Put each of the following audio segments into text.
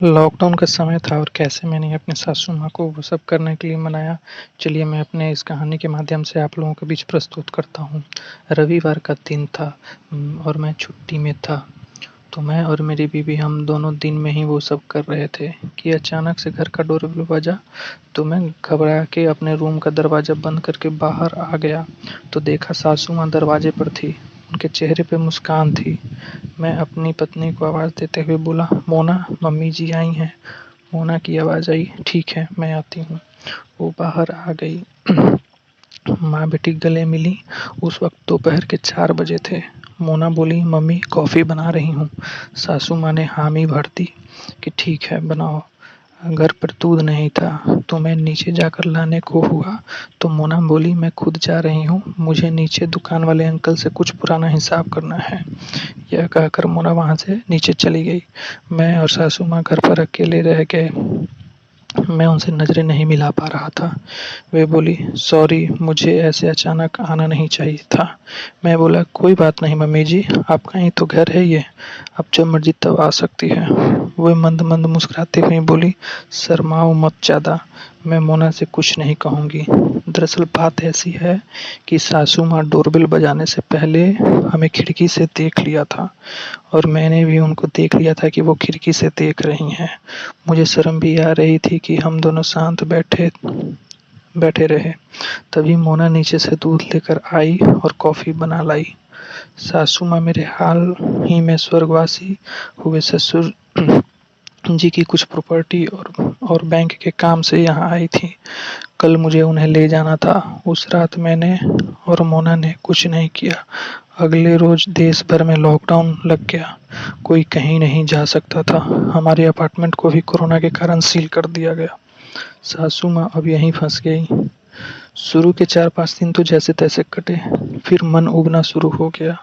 Lockdown का समय था और कैसे मैंने अपने सासू माँ को वो सब करने के लिए मनाया। चलिए मैं अपने इस कहानी के माध्यम से आप लोगों के बीच प्रस्तुत करता हूँ। रविवार का दिन था और मैं छुट्टी में था। तो मैं और मेरी बीवी हम दोनों दिन में ही वो सब कर रहे थे कि अचानक से घर का डोरबेल बजा। तो मैं घबरा के अपने रूम का दरवाज़ा बंद करके बाहर आ गया। तो देखा सासू माँ दरवाजे पर थी। उनके चेहरे पे मुस्कान थी। मैं अपनी पत्नी को आवाज़ देते हुए बोला, मोना मम्मी जी आई हैं। मोना की आवाज़ आई, ठीक है मैं आती हूँ। वो बाहर आ गई। माँ बेटी गले मिली। उस वक्त दोपहर के 4 बजे थे। मोना बोली, मम्मी कॉफ़ी बना रही हूँ। सासू माँ ने हामी भर दी कि ठीक है बनाओ। घर पर दूध नहीं था तो मैं नीचे जाकर लाने को हुआ तो मोना बोली, मैं खुद जा रही हूँ, मुझे नीचे दुकान वाले अंकल से कुछ पुराना हिसाब करना है। यह कहकर मोना वहाँ से नीचे चली गई। मैं और सासू माँ घर पर अकेले रह गए। मैं उनसे नज़रें नहीं मिला पा रहा था। वे बोली, सॉरी मुझे ऐसे अचानक आना नहीं चाहिए था। मैं बोला, कोई बात नहीं मम्मी जी, आपका ही तो घर है ये, आप जब मर्जी तब आ सकती है। वे मंद मंद मुस्कुराते हुए बोली, शर्माओ मत ज़्यादा, मैं मोना से कुछ नहीं कहूँगी। दरअसल बात ऐसी है कि सासू माँ डोरबेल बजाने से पहले हमें खिड़की से देख लिया था और मैंने भी उनको देख लिया था कि वो खिड़की से देख रही हैं। मुझे शर्म भी आ रही थी कि हम दोनों शांत बैठे बैठे रहे। तभी मोना नीचे से दूध लेकर आई और कॉफ़ी बना लाई। सासू माँ मेरे हाल ही में स्वर्गवासी हुए ससुर जी की कुछ प्रॉपर्टी और बैंक के काम से यहाँ आई थी। कल मुझे उन्हें ले जाना था। उस रात मैंने और मोना ने कुछ नहीं किया। अगले रोज देश भर में लॉकडाउन लग गया। कोई कहीं नहीं जा सकता था। हमारे अपार्टमेंट को भी कोरोना के कारण सील कर दिया गया। सासू माँ अब यहीं फंस गई। शुरू के 4-5 दिन तो जैसे तैसे कटे, फिर मन उबना शुरू हो गया।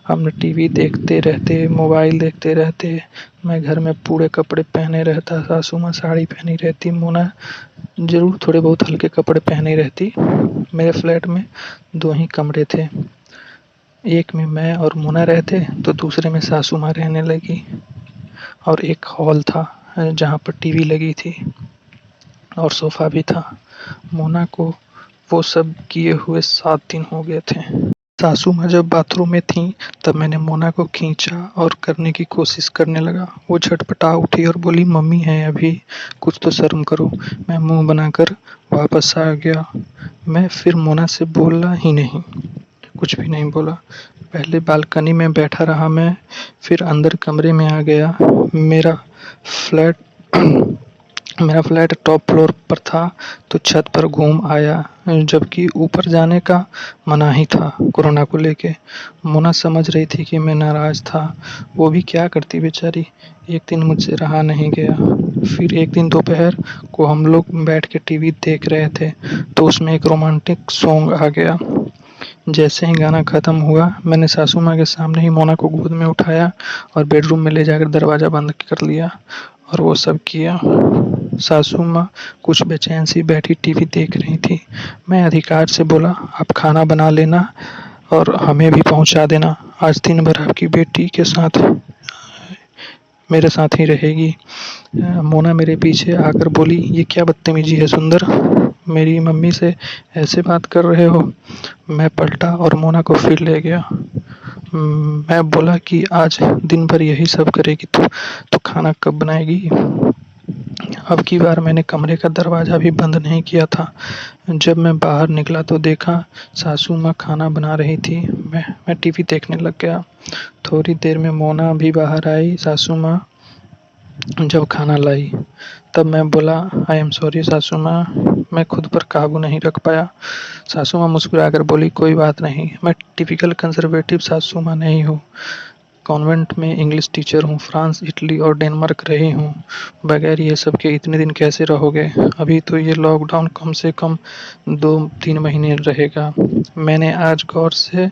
हम टीवी देखते रहते, मोबाइल देखते रहते। मैं घर में पूरे कपड़े पहने रहता, सासू माँ साड़ी पहनी रहती, मोना जरूर थोड़े बहुत हल्के कपड़े पहनी रहती। मेरे फ्लैट में 2 ही कमरे थे। एक में मैं और मोना रहते तो दूसरे में सासू माँ रहने लगी और एक हॉल था जहाँ पर टीवी लगी थी और सोफा भी था। मोना को वो सब किए हुए 7 दिन हो गए थे। सासू माँ जब बाथरूम में थीं तब मैंने मोना को खींचा और करने की कोशिश करने लगा। वो झटपटा उठी और बोली, मम्मी है अभी, कुछ तो शर्म करो। मैं मुंह बनाकर वापस आ गया। मैं फिर मोना से बोला ही नहीं, कुछ भी नहीं बोला। पहले बालकनी में बैठा रहा मैं, फिर अंदर कमरे में आ गया। मेरा फ्लैट मेरा फ्लैट टॉप फ्लोर पर था तो छत पर घूम आया, जबकि ऊपर जाने का मनाही था कोरोना को लेके। मोना समझ रही थी कि मैं नाराज था। वो भी क्या करती बेचारी। एक दिन मुझसे रहा नहीं गया। फिर एक दिन दोपहर को हम लोग बैठ के टीवी देख रहे थे तो उसमें एक रोमांटिक सॉन्ग आ गया। जैसे ही गाना खत्म हुआ मैंने सासू माँ के सामने ही मोना को गोद में उठाया और बेडरूम में ले जाकर दरवाज़ा बंद कर लिया और वो सब किया। सासू माँ कुछ बेचैन सी बैठी टीवी देख रही थी। मैं अधिकार से बोला, आप खाना बना लेना और हमें भी पहुंचा देना। आज दिन भर आपकी बेटी के साथ मेरे साथ ही रहेगी। मोना मेरे पीछे आकर बोली, ये क्या बदतमीजी है सुंदर, मेरी मम्मी से ऐसे बात कर रहे हो। मैं पलटा और मोना को फिर ले गया। मैं बोला कि आज दिन भर यही सब करेगी तो खाना कब बनाएगी। अब की बार मैंने कमरे का दरवाज़ा भी बंद नहीं किया था। जब मैं बाहर निकला तो देखा सासू माँ खाना बना रही थी। मैं टीवी देखने लग गया। थोड़ी देर में मोना भी बाहर आई। सासू माँ जब खाना लाई तब मैं बोला, आई एम सॉरी सासू माँ, मैं खुद पर काबू नहीं रख पाया। सासू माँ मुस्कुराकर बोली, कोई बात नहीं, मैं टिपिकल कंजर्वेटिव सासू माँ नहीं हूँ। कॉन्वेंट में इंग्लिश टीचर हूँ, फ्रांस, इटली और डेनमार्क रही हूँ। बगैर ये सब के इतने दिन कैसे रहोगे। अभी तो ये लॉकडाउन कम से कम 2-3 महीने रहेगा। मैंने आज गौर से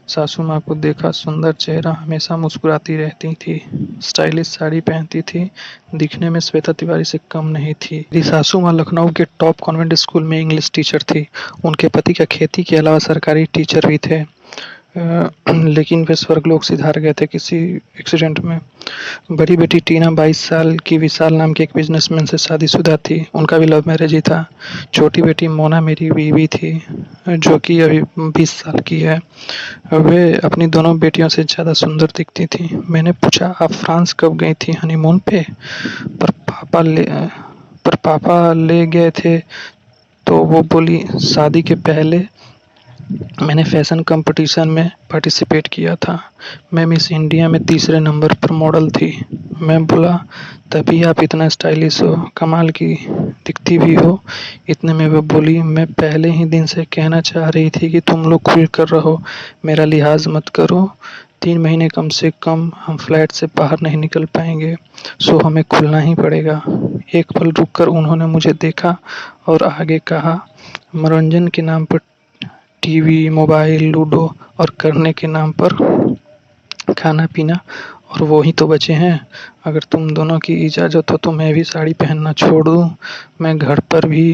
सासू माँ को देखा। सुंदर चेहरा, हमेशा मुस्कुराती रहती थी, स्टाइलिश साड़ी पहनती थी, दिखने में श्वेता तिवारी से कम नहीं थी। मेरी सासू माँ लखनऊ के टॉप कॉन्वेंट स्कूल में इंग्लिश टीचर थी। उनके पति का खेती के अलावा सरकारी टीचर भी थे। लेकिन वे स्वर्गलोक सिधार गए थे किसी एक्सीडेंट में। बड़ी बेटी टीना 22 साल की विशाल नाम के एक बिजनेसमैन से शादीशुदा थी। उनका भी लव मैरिज ही था। छोटी बेटी मोना मेरी बीवी थी, जो कि अभी 20 साल की है। वे अपनी दोनों बेटियों से ज़्यादा सुंदर दिखती थी। मैंने पूछा, आप फ्रांस कब गई थी हनीमून पे? पर पापा ले पर पापा ले गए थे। तो वो बोली, शादी के पहले मैंने फैशन कंपटीशन में पार्टिसिपेट किया था। मैं मिस इंडिया में तीसरे नंबर पर मॉडल थी। मैं बोला, तभी आप इतना स्टाइलिश हो, कमाल की दिखती भी हो। इतने में वह बोली, मैं पहले ही दिन से कहना चाह रही थी कि तुम लोग खुल कर रहो, मेरा लिहाज मत करो। 3 महीने कम से कम हम फ्लैट से बाहर नहीं निकल पाएंगे, सो हमें खुलना ही पड़ेगा। एक पल रुककर उन्होंने मुझे देखा और आगे कहा, मनोरंजन के नाम पर टीवी, मोबाइल, लूडो और करने के नाम पर खाना-पीना, और वो ही तो बचे हैं। अगर तुम दोनों की इजाज़त हो तो मैं भी साड़ी पहनना छोड़ दूँ। मैं घर पर भी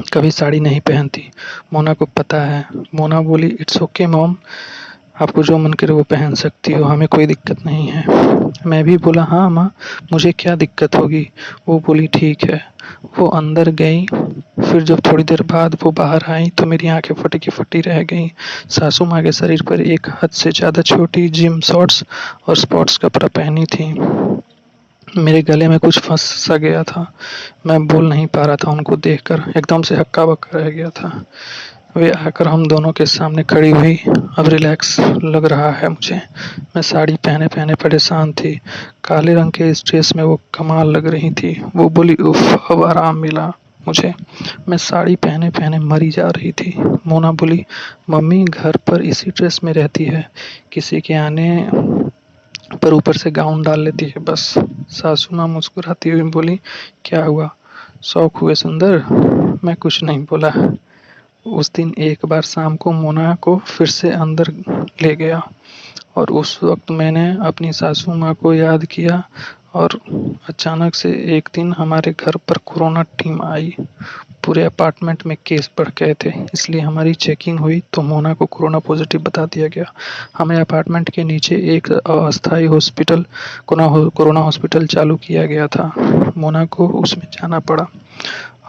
कभी साड़ी नहीं पहनती, मोना को पता है। मोना बोली, इट्स ओके मॉम, आपको जो मन करे वो पहन सकती हो, हमें कोई दिक्कत नहीं है। मैं भी बोला, हाँ माँ, मुझे क्या दिक्कत होगी। वो बोली, ठीक है। वो अंदर गई। फिर जब थोड़ी देर बाद वो बाहर आई तो मेरी आंखें फटी की फटी रह गईं। सासू माँ के शरीर पर एक हद से ज़्यादा छोटी जिम शॉर्ट्स और स्पोर्ट्स कपड़ा पहनी थी। मेरे गले में कुछ फंस सा गया था। मैं बोल नहीं पा रहा था। उनको देखकर एकदम से हक्का बक्का रह गया था। वे आकर हम दोनों के सामने खड़ी हुई। अब रिलैक्स लग रहा है मुझे। मैं साड़ी पहने पहने परेशान थी। काले रंग के इस ड्रेस में वो कमाल लग रही थी। वो बोली, उफ, अब आराम मिला मुझे। मैं साड़ी पहने पहने मरी जा रही थी। मोना बोली, मम्मी घर पर इसी ड्रेस में रहती है, किसी के आने पर ऊपर से गाउन डाल लेती है बस। सासू माँ मुस्कुराती हुई बोली, क्या हुआ, शौक हुए सुंदर? मैं कुछ नहीं बोला। उस दिन एक बार शाम को मोना को फिर से अंदर ले गया और उस वक्त मैंने अपनी सासू माँ को याद किया। और अचानक से एक दिन हमारे घर पर कोरोना टीम आई। पूरे अपार्टमेंट में केस बढ़ गए थे, इसलिए हमारी चेकिंग हुई तो मोना को कोरोना पॉजिटिव बता दिया गया। हमें अपार्टमेंट के नीचे एक अस्थायी हॉस्पिटल, कोरोना हॉस्पिटल चालू किया गया था। मोना को उसमें जाना पड़ा।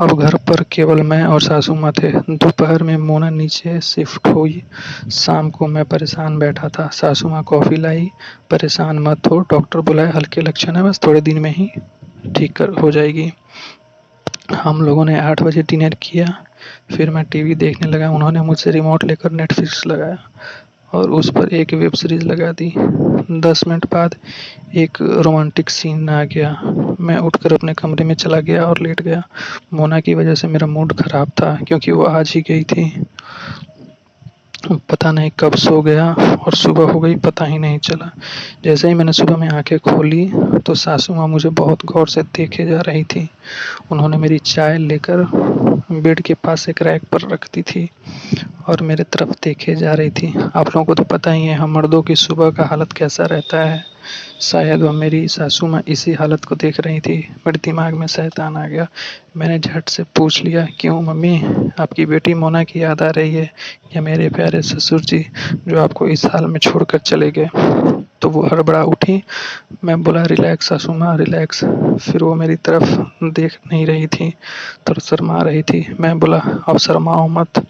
अब घर पर केवल मैं और सासू माँ थे। दोपहर में मोना नीचे शिफ्ट हुई। शाम को मैं परेशान बैठा था। सासू माँ कॉफ़ी लाई। परेशान मत हो, डॉक्टर बुलाए, हल्के लक्षण है, बस थोड़े दिन में ही ठीक कर हो जाएगी। हम लोगों ने 8 बजे डिनर किया। फिर मैं टीवी देखने लगा। उन्होंने मुझसे रिमोट लेकर नेटफ्लिक्स लगाया और उस पर एक वेब सीरीज लगा दी। 10 मिनट बाद एक रोमांटिक सीन आ गया। मैं उठकर अपने कमरे में चला गया और लेट गया। मोना की वजह से मेरा मूड खराब था क्योंकि वो आज ही गई थी। पता नहीं कब सो गया और सुबह हो गई, पता ही नहीं चला। जैसे ही मैंने सुबह में आंखें खोली तो सासू माँ मुझे बहुत गौर से देखे जा रही थी। उन्होंने मेरी चाय लेकर बेड के पास एक रैक पर रख दी थी और मेरे तरफ देखे जा रही थी। आप लोगों को तो पता ही है हम मर्दों की सुबह का हालत कैसा रहता है। शायद वह मेरी सासू माँ इसी हालत को देख रही थी। मेरे दिमाग में शैतान आ गया। मैंने झट से पूछ लिया, क्यों मम्मी, आपकी बेटी मोना की याद आ रही है या मेरे प्यारे ससुर जी जो आपको इस हाल में छोड़कर चले गए? तो वो हड़बड़ा उठी। मैं बोला, रिलैक्स सासू माँ, रिलैक्स। फिर वो मेरी तरफ देख नहीं रही थी, थोड़ा शर्मा रही थी। मैं बोला, अब शर्माओ मत।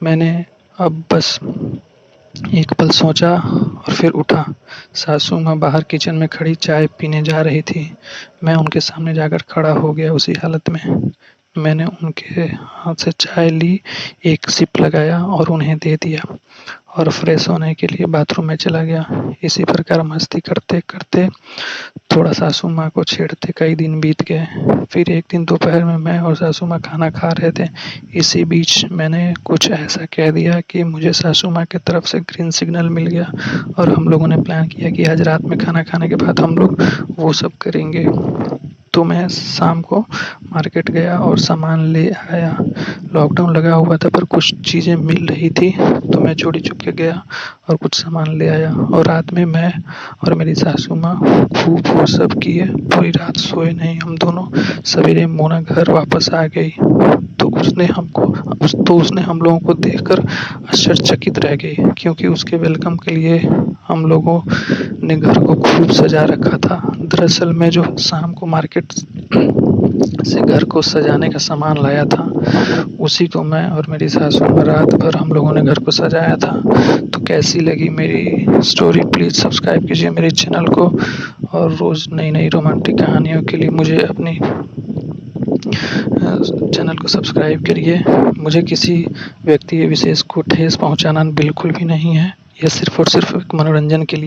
मैंने अब बस एक पल सोचा और फिर उठा। सासू माँ बाहर किचन में खड़ी चाय पीने जा रही थी। मैं उनके सामने जाकर खड़ा हो गया उसी हालत में। मैंने उनके हाथ से चाय ली, एक सिप लगाया और उन्हें दे दिया और फ्रेश होने के लिए बाथरूम में चला गया। इसी प्रकार मस्ती करते करते थोड़ा सासू माँ को छेड़ते कई दिन बीत गए। फिर एक दिन दोपहर में मैं और सासू माँ खाना खा रहे थे। इसी बीच मैंने कुछ ऐसा कह दिया कि मुझे सासू माँ की तरफ से ग्रीन सिग्नल मिल गया और हम लोगों ने प्लान किया कि आज रात में खाना खाने के बाद हम लोग वो सब करेंगे। तो मैं शाम को मार्केट गया और सामान ले आया। लॉकडाउन लगा हुआ था पर कुछ चीज़ें मिल रही थी तो मैं चोरी चुपके गया और कुछ सामान ले आया। और रात में मैं और मेरी सासू माँ खूब वो सब किए। पूरी रात सोए नहीं हम दोनों। सवेरे मोना घर वापस आ गई तो उसने हम लोगों को देखकर आश्चर्यचकित रह गई, क्योंकि उसके वेलकम के लिए हम लोगों ने घर को खूब सजा रखा था। दरअसल मैं जो शाम को मार्केट से घर को सजाने का सामान लाया था, उसी को मैं और मेरी सासू माँ रात भर हम लोगों ने घर को सजाया था। तो कैसी लगी मेरी स्टोरी, प्लीज़ सब्सक्राइब कीजिए मेरे चैनल को, और रोज़ नई-नई रोमांटिक कहानियों के लिए मुझे अपनी चैनल को सब्सक्राइब करिए। मुझे किसी व्यक्ति विशेष को ठेस पहुँचाना बिल्कुल भी नहीं है। यह सिर्फ़ और सिर्फ़ एक मनोरंजन के लिए